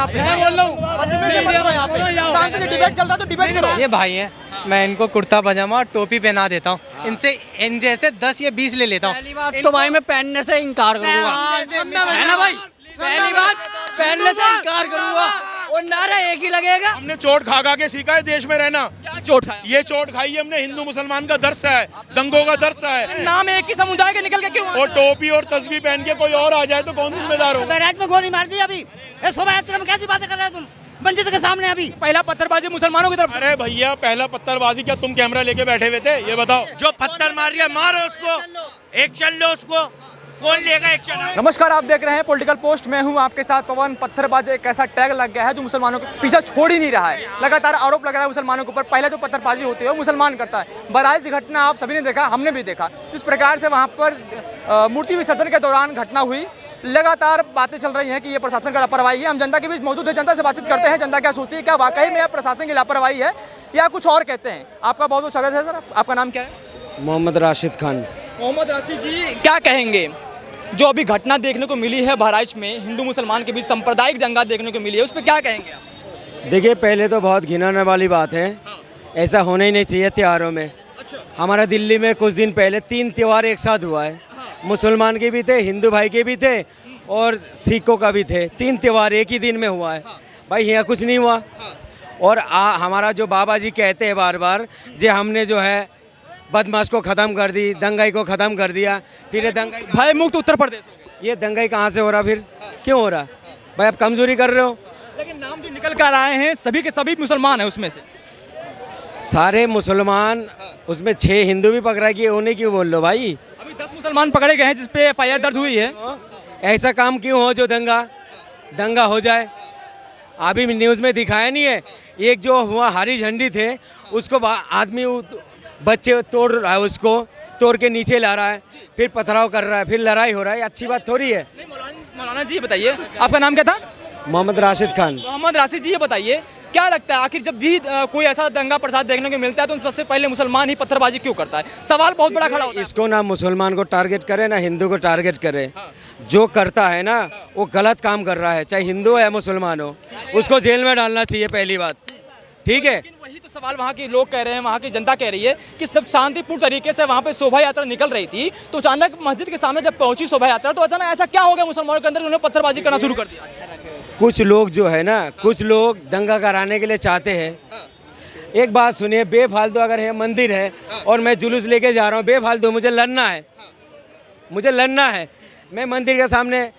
मैं बोल रहा हूँ शांति से डिबेट चल रहा तो डिबेट करो। ये भाई हैं, मैं इनको कुर्ता पजामा और टोपी पहना देता हूँ, इनसे इन जैसे 10 या 20 ले लेता हूँ। पहली बात तो भाई मैं पहनने से इनकार करूंगा, है ना भाई? पहली बात पहनने से इनकार करूंगा और नारा एक ही लगेगा। हमने चोट खा खा के सीखा है देश में रहना। क्या चोट खाया? ये चोट खाई है हमने, हिंदू मुसलमान का दर्स है, दंगों का दर्स है। नाम एक ही समुदाय के निकल के क्यों? और टोपी और तस्बीह पहन के कोई और आ जाए तो कौन जिम्मेदार होगा? बैराज में गोली मार दी अभी, शोभा यात्रा में कैसी बातें कर रहे हो तुम मंजिल के सामने अभी? पहला पत्थरबाजी मुसलमानों की तरफ से। अरे भैया पहला पत्थरबाजी क्या तुम कैमरा लेके बैठे हुए थे? ये बताओ। जो पत्थर मार रहा है मारो उसको, एक चल लो उसको, कौन लेगा एक चल? नमस्कार, आप देख रहे हैं पॉलिटिकल पोस्ट। मैं हूं आपके साथ पवन। पत्थरबाजी एक ऐसा टैग लग गया है जो मुसलमानों को पीछे छोड़ ही नहीं रहा है। लगातार आरोप लग रहा है मुसलमानों के ऊपर। पहले जो पत्थरबाजी होती है वो मुसलमान करता है। बहराइच की घटना आप सभी ने देखा, हमने भी देखा, जिस प्रकार से वहाँ पर मूर्ति विसर्जन के दौरान घटना हुई। लगातार बातें चल रही हैं कि ये प्रशासन का लापरवाही है। हम जनता के बीच मौजूद है, जनता से बातचीत करते हैं। जनता क्या सोचती है, क्या वाकई में यह प्रशासन की लापरवाही है या कुछ और कहते हैं? आपका बहुत बहुत स्वागत है सर। आपका नाम क्या है? मोहम्मद राशिद खान। मोहम्मद राशिद जी, क्या कहेंगे जो अभी घटना देखने को मिली है बहराइच में, हिंदू मुसलमान के बीच सांप्रदायिक दंगा देखने को मिली है, उस पर क्या कहेंगे आप? देखिए, पहले तो बहुत घिनौने वाली बात है, ऐसा होना ही नहीं चाहिए त्योहारों में। हमारा दिल्ली में कुछ दिन पहले 3 त्यौहार एक साथ हुआ है, मुसलमान के भी थे, हिंदू भाई के भी थे और सिखों का भी थे। 3 त्यौहार एक ही दिन में हुआ है। भाई यहाँ कुछ नहीं हुआ। और हमारा जो बाबा जी कहते हैं बार बार, जो हमने जो है बदमाश को ख़त्म कर दी, दंगाई को ख़त्म कर दिया, फिर ये दंगाई भय मुक्त उत्तर प्रदेश हो गया। ये दंगाई कहाँ से हो रहा, फिर क्यों हो रहा? भाई आप कमजोरी कर रहे हो। लेकिन नाम जो निकल कर आए हैं सभी के सभी मुसलमान हैं उसमें से। सारे मुसलमान, उसमें 6 हिंदू भी पकड़ा कि उन्हें क्यों बोल लो भाई? अभी 10 मुसलमान पकड़े गए हैं जिस पे FIR दर्ज हुई है। ऐसा काम क्यों हो जो दंगा हो जाए? अभी न्यूज़ में दिखाया नहीं है, एक जो हुआ हरी झंडी थे उसको आदमी बच्चे तोड़ रहा है, उसको तोड़ के नीचे ला रहा है, फिर पथराव कर रहा है, फिर लड़ाई हो रहा है। अच्छी बात थोड़ी है। मौलाना जी बताइए, आपका नाम क्या था? मोहम्मद राशिद खान। मोहम्मद राशिद जी, ये बताइए क्या लगता है आखिर जब भी कोई ऐसा दंगा प्रसाद देखने को मिलता है तो सबसे पहले मुसलमान ही पत्थरबाजी क्यों करता है? सवाल बहुत बड़ा खड़ा होता है। इसको ना मुसलमान को टारगेट करे ना हिंदू को टारगेट करे। जो करता है ना वो गलत काम कर रहा है, चाहे हिंदू हो या मुसलमान हो, उसको जेल में डालना चाहिए, पहली बात। ठीक है, वही तो सवाल वहाँ के लोग कह रहे हैं, वहाँ की जनता कह रही है कि सब शांतिपूर्ण तरीके से वहाँ पे शोभा यात्रा निकल रही थी, तो अचानक मस्जिद के सामने जब पहुंची शोभा यात्रा तो अचानक ऐसा क्या हो गया मुसलमानों के अंदर, उन्होंने पत्थरबाजी करना शुरू कर दिया? कुछ लोग जो है ना, कुछ लोग दंगा कराने के लिए चाहते हैं। एक बात सुनिए, बेफालतू अगर है मंदिर है और मैं जुलूस लेके जा रहा हूँ, बेफालतू मुझे लड़ना है, मैं मंदिर के सामने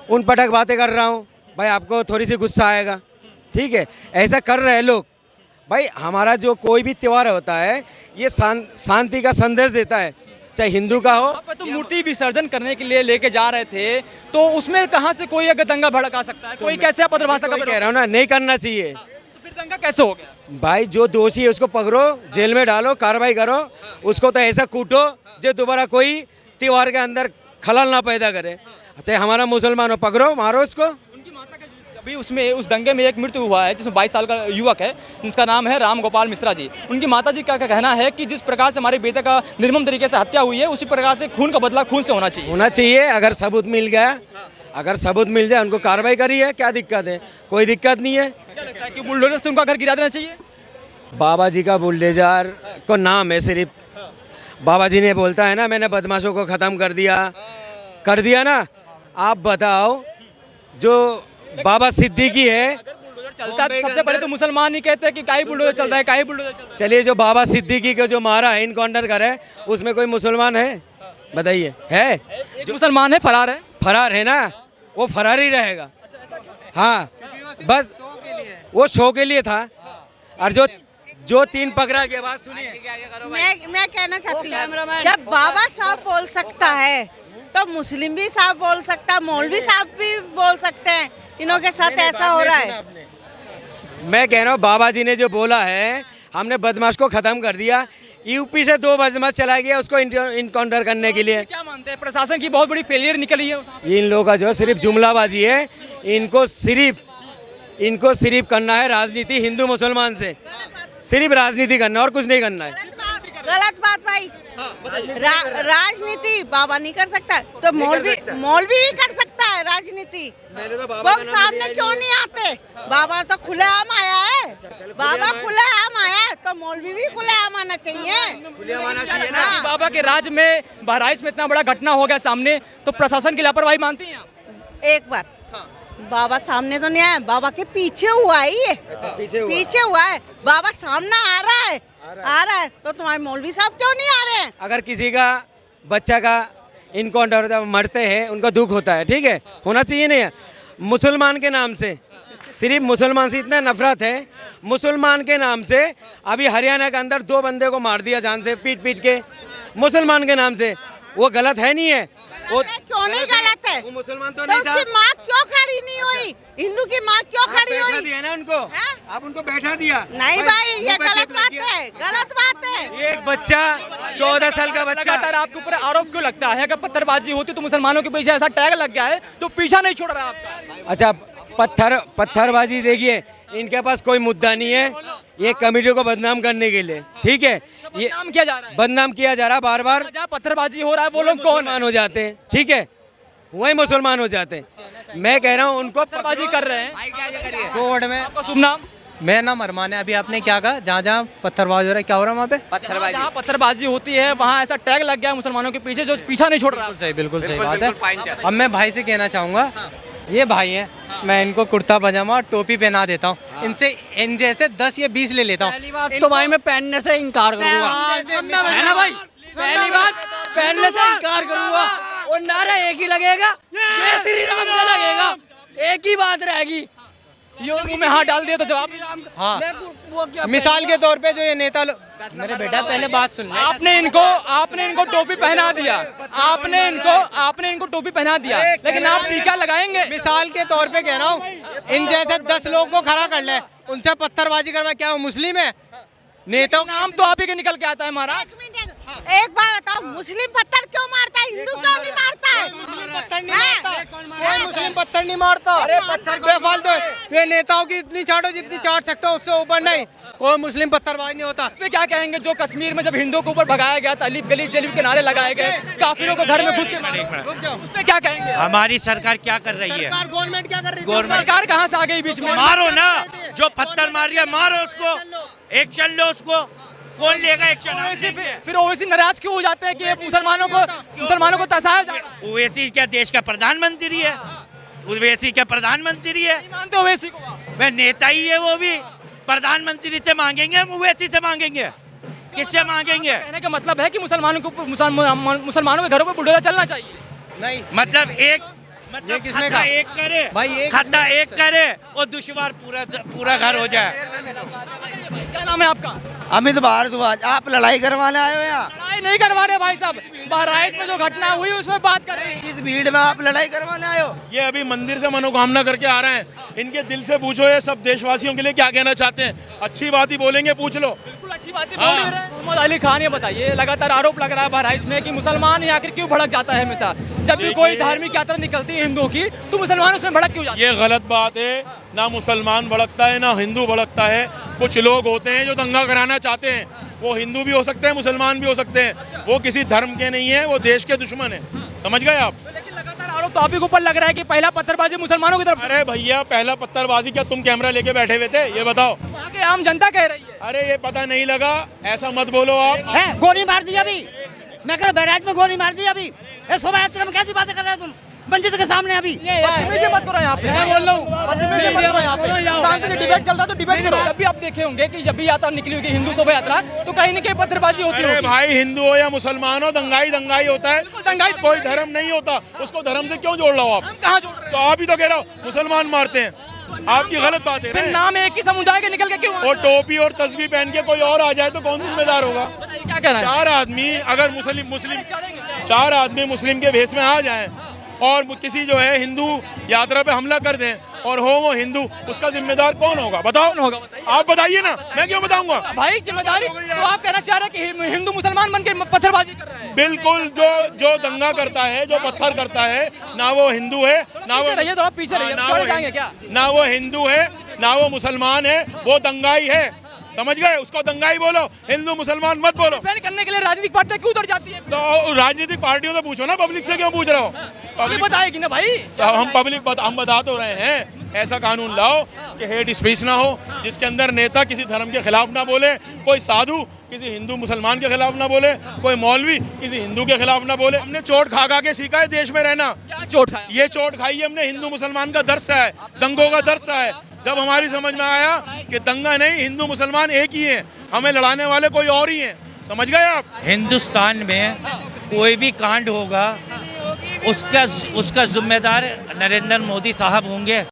उन पटक बातें कर रहा हूँ, भाई आपको थोड़ी सी गुस्सा आएगा। ठीक है, ऐसा कर रहे हैं लोग। भाई हमारा जो कोई भी त्यौहार होता है ये शांति का संदेश देता है, चाहे हिंदू का हो। आप तो मूर्ति विसर्जन करने के लिए लेके जा रहे थे, तो उसमें कहाँ से कोई अगर दंगा भड़का सकता है? कोई कैसे आप भाषा का कह रहा हूँ ना, नहीं करना चाहिए। तो फिर दंगा कैसे हो गया? भाई जो दोषी है उसको पकड़ो, जेल में डालो, कार्रवाई करो, उसको तो ऐसा कूटो जो दोबारा कोई त्यौहार के अंदर खलल ना पैदा करे। चाहे हमारा मुसलमान हो, पकड़ो, मारो उसको। उनकी माता का अभी उसमें उस दंगे में एक मृत्यु हुआ है जिसमें 22 साल का युवक है जिसका नाम है राम गोपाल मिश्रा जी। उनकी माता जी का कहना है कि जिस प्रकार से हमारे बेटे का निर्मम तरीके से हत्या हुई है, उसी प्रकार से खून का बदला खून से होना चाहिए। अगर सबूत मिल गया, अगर सबूत मिल जाए, उनको कार्रवाई करी है, क्या दिक्कत है? कोई दिक्कत नहीं है। क्या लगता है कि बुलडोजर से उनका घर गिरा देना चाहिए? बाबा जी का बुलडोजर को नाम है सिर्फ, बाबा जी ने बोलता है ना मैंने बदमाशों को ख़त्म कर दिया ना। आप बताओ, जो बाबा सिद्दीकी है, चलता है सबसे पहले तो मुसलमान ही कहते हैं कि काई बुलडोजर चल रहा है, काई बुलडोजर चल रहा है। चलिए, जो बाबा सिद्दीकी को जो मारा है, इनकाउंटर करे, उसमें कोई मुसलमान है? बताइए, है? जो मुसलमान है फरार है ना, वो फरार ही रहेगा। हाँ, बस वो शो के लिए था। और जो 3 पकड़ा के बाद सुनिए, मैं कहना चाहती हूँ, जब बाबा साहब बोल सकता है तो मुस्लिम भी साहब बोल सकता है, मौलवी साहब भी बोल सकते हैं। इन्हों के साथ ऐसा हो रहा है। मैं कह रहा हूँ, बाबा जी ने जो बोला है, हमने बदमाश को खत्म कर दिया। यूपी से 2 बदमाश चला गया उसको इनकाउंटर करने के लिए। क्या मानते हैं प्रशासन की बहुत बड़ी फेलियर निकली है? इन लोगों का जो सिर्फ जुमलाबाजी है, इनको सिर्फ करना है राजनीति हिंदू मुसलमान से, सिर्फ राजनीति करना और कुछ नहीं करना है। गलत बात भाई। राजनीति बाबा नहीं कर सकता तो मौलवी भी कर सकता है। राजनीति? वो सामने क्यों नहीं आते? बाबा तो खुलेआम आया है, बाबा खुलेआम आया है, तो मौलवी भी खुलेआम आना चाहिए। हाँ। बाबा के राज में बहराइच में इतना बड़ा घटना हो गया सामने, तो प्रशासन की लापरवाही मानती हैं आप? एक बात, बाबा सामने तो नहीं आया, बाबा के पीछे हुआ है ये, पीछे हुआ है। बाबा सामने आ रहा है, तो तुम्हारे मौलवी साहब क्यों नहीं आ रहे हैं? अगर किसी का बच्चा का इनकाउंटर मरते हैं, उनका दुख होता है, ठीक है, होना चाहिए नहीं है। मुसलमान के नाम से, सिर्फ मुसलमान से इतना नफरत है, मुसलमान के नाम से अभी हरियाणा के अंदर 2 बंदे को मार दिया जान से, पीट के, मुसलमान के नाम से। वो गलत है नहीं है? वो क्यों नहीं गलत है? वो मुसलमान तो तो नहीं था। उसकी माँ क्यों खड़ी नहीं हुई? हिंदू की माँ क्यों आप खड़ी बैठा हुई? दिया ना उनको, आप उनको बैठा दिया। नहीं भाई, ये गलत बात है, गलत बात है। एक बच्चा 14 साल का बच्चा, लगातार आपके ऊपर आरोप क्यों लगता है कि पत्थरबाजी होती तो मुसलमानों के पीछे ऐसा टैग लग गया है तो पीछा नहीं छोड़ रहा आपका? अच्छा, पत्थरबाजी देखिए, इनके पास कोई मुद्दा नहीं है, ये कमेटी को बदनाम करने के लिए, ठीक है, ये नाम किया जा रहा है, बदनाम किया जा रहा है बार बार। जहाँ पत्थरबाजी हो रहा है वो लोग कौन मुसलमान हो जाते हैं, ठीक है, वही मुसलमान हो जाते हैं। मैं कह रहा हूँ उनको पत्थरबाजी कर रहे हैं। 2 वर्ड में आपका शुभ नाम? मेरा नाम अरमान है। अभी आपने क्या कहा, जहाँ जहाँ पत्थरबाजी हो रहा है, क्या हो रहा है वहाँ पे? जहाँ पत्थरबाजी होती है वहाँ ऐसा टैग लग गया है मुसलमानों के पीछे जो पीछा नहीं छोड़ रहा है। बिल्कुल सही बात है। अब मैं भाई से कहना चाहूँगा, ये भाई हैं, मैं इनको कुर्ता पजामा और टोपी पहना देता हूँ, इन जैसे 10 या 20 ले लेता हूँ। पहली बात तो भाई मैं पहनने से इनकार करूंगा, है ना भाई? पहली बात पहनने से इनकार करूंगा, और नारा एक ही लगेगा, जय श्री राम का लगेगा, एक ही बात रहेगी। मुंह में हाथ डाल दिया तो जवाब। हाँ, वो क्या मिसाल के तौर पे जो ये नेता मेरे बेटा पहले बात सुन ले। आपने इनको टोपी पहना दिया, आपने इनको टोपी पहना दिया, लेकिन आप टीका लगाएंगे? मिसाल के तौर पे कह रहा हूँ, इन जैसे 10 लोगों को खड़ा कर ले, उनसे पत्थरबाजी करवा, क्या वो मुस्लिम है? नेता नाम तो आप ही के निकल के आता है महाराज। एक बात बताओ, मुस्लिम पत्थर क्यों मारता है, हिंदू क्यों नहीं मारता है? पत्थर नहीं मारता, कोई मुस्लिम पत्थर नहीं मारता। अरे पत्थर बेफालतू, ये नेताओं की इतनी चाटो जितनी चाट सकते हो, उससे ऊपर नहीं। कोई मुस्लिम पत्थरबाज नहीं होता। इस पे क्या कहेंगे जो कश्मीर में जब हिंदुओं के ऊपर भगाया गया था, अलीफ गली जलीफ के नारे लगाए गए, काफिरों को घर में घुस के मारे, उस पे क्या कहेंगे? हमारी सरकार क्या कर रही है? सरकार गवर्नमेंट क्या कर रही है? गवर्नमेंट सरकार कहाँ से आ गई बीच में? मारो ना, जो पत्थर मार रही है मारो उसको, एक्शन लो उसको, कौन लेगा एक्शन? फिर ओवैसी नाराज क्यों हो जाते हैं कि ये मुसलमानों को तसाया जा रहा है? ओवैसी क्या देश का प्रधानमंत्री है? ओवैसी क्या प्रधानमंत्री है? मानते हो ओवैसी को? वह नेता ही है, वो भी प्रधानमंत्री से मांगेंगे, हम ओवैसी से मांगेंगे, किससे मांगेंगे? कहने का मतलब है कि मुसलमानों के घरों पर बुलडोजर चलना चाहिए। नहीं, मतलब एक ये किसने खतरा कहा? एक करे भाई एक खतरा एक करे और दुश्वार पूरा घर हो जाए। क्या नाम है आपका? अमित भारद्वाज। आप लड़ाई करवाने आए हो यहाँ? लड़ाई नहीं करवा रहे भाई साहब, बहराइच में जो घटना हुई उसमें बात कर रहे हैं। इस भीड़ में आप लड़ाई करवाने आए हो? ये अभी मंदिर से मनोकामना करके आ रहे हैं, इनके दिल से पूछो ये सब देशवासियों के लिए क्या कहना चाहते हैं, अच्छी बात ही बोलेंगे, पूछ लो। बिल्कुल अच्छी बात है, बोल ही रहे हैं। मोहम्मद अली खान, ये बताइए, लगातार आरोप लग रहा है बहराइच में कि मुसलमान यहाँ आखिर क्यों भड़क जाता है हमेशा, जब भी कोई धार्मिक यात्रा निकलती है हिंदुओं की तो मुसलमान उसमें भड़क क्यों जाते हैं? ये गलत बात है, ना मुसलमान भड़कता है ना हिंदू भड़कता है। कुछ लोग होते हैं जो दंगा कराना चाहते हैं, वो हिंदू भी हो सकते हैं, मुसलमान भी हो सकते हैं, वो किसी धर्म के नहीं है, वो देश के दुश्मन है। समझ गए आप? लेकिन लगातार आरोप तो आप ही के ऊपर लग रहा है कि पहला पत्थरबाजी मुसलमानों की तरफ से। अरे भैया, पहला पत्थरबाजी क्या तुम कैमरा लेके बैठे हुए थे? ये बताओ। वहाँ की आम जनता कह रही है। अरे ये पता नहीं लगा, ऐसा मत बोलो आप। है गोली मार दी अभी, मैं कह बहराइच में गोली मार दी अभी। शोभा यात्रा में कैसी बातें कर रहे हो तुम मंजिल के सामने? अभी बदतमीजी मत करो यहाँ पे। मैं बोल रहा हूँ, बदतमीजी मत करो यहाँ पे। शांति से डिबेट चल रहा है तो डिबेट करो। जब भी आप देखे होंगे कि जब भी यात्रा निकली होगी हिंदू शोभा यात्रा, तो कहीं न कहीं पत्थरबाजी होती अरे होगी। भाई, हिंदू हो या मुसलमान हो, दंगाई होता है। दंगाई कोई धर्म नहीं होता, उसको धर्म से क्यों जोड़ रहे हो आप? कहाँ जोड़ रहे हैं? तो आप ही तो कह रहे हो मुसलमान मारते हैं, आपकी गलत बात है फिर ना। नाम एक ही समुदाय के निकल के क्यों? और टोपी और तस्बीह पहन के कोई और आ जाए तो कौन जिम्मेदार होगा? क्या कहना है? चार आदमी अगर चार आदमी मुस्लिम के भेष में आ जाएं और किसी जो है हिंदू यात्रा पे हमला कर दें और हो वो हिंदू, उसका जिम्मेदार कौन होगा? बताओ। कौन होगा बताइए? आप बताइए ना, मैं क्यों बताऊंगा? भाई जिम्मेदारी तो आप कहना चाह रहे हैं कि हिंदू मुसलमान बन के पत्थरबाजी कर रहे हैं। बिल्कुल, जो दंगा करता है, जो पत्थर करता है, ना वो हिंदू है ना वो, रहिए थोड़ा पीछे रहिए, ना चढ़ वो जाएंगे क्या? ना वो हिंदू है ना वो मुसलमान है, वो दंगाई है। समझ गए? उसको दंगाई बोलो, हिंदू मुसलमान मत बोलो। डिफेंड करने के लिए राजनीतिक पार्टियां क्यों उतर जाती है? तो राजनीतिक पार्टियों से पूछो ना, पब्लिक से क्यों पूछ रहे हो? पब्लिक बताएगी ना भाई। हम बता तो रहे हैं, ऐसा कानून लाओ कि हेट स्पीच ना हो, जिसके अंदर नेता किसी धर्म के खिलाफ ना बोले, कोई साधु किसी हिंदू मुसलमान के खिलाफ ना बोले, कोई मौलवी किसी हिंदू के खिलाफ ना बोले। हमने चोट खा खा के सीखा है देश में रहना। क्या चोट खाया? ये चोट खाई है हमने, हिंदू मुसलमान का दर्स है, दंगों का दर्स है। जब हमारी समझ में आया कि दंगा नहीं, हिंदू मुसलमान एक ही हैं, हमें लड़ाने वाले कोई और ही हैं। समझ गए आप? हिंदुस्तान में कोई भी कांड होगा उसका जिम्मेदार नरेंद्र मोदी साहब होंगे।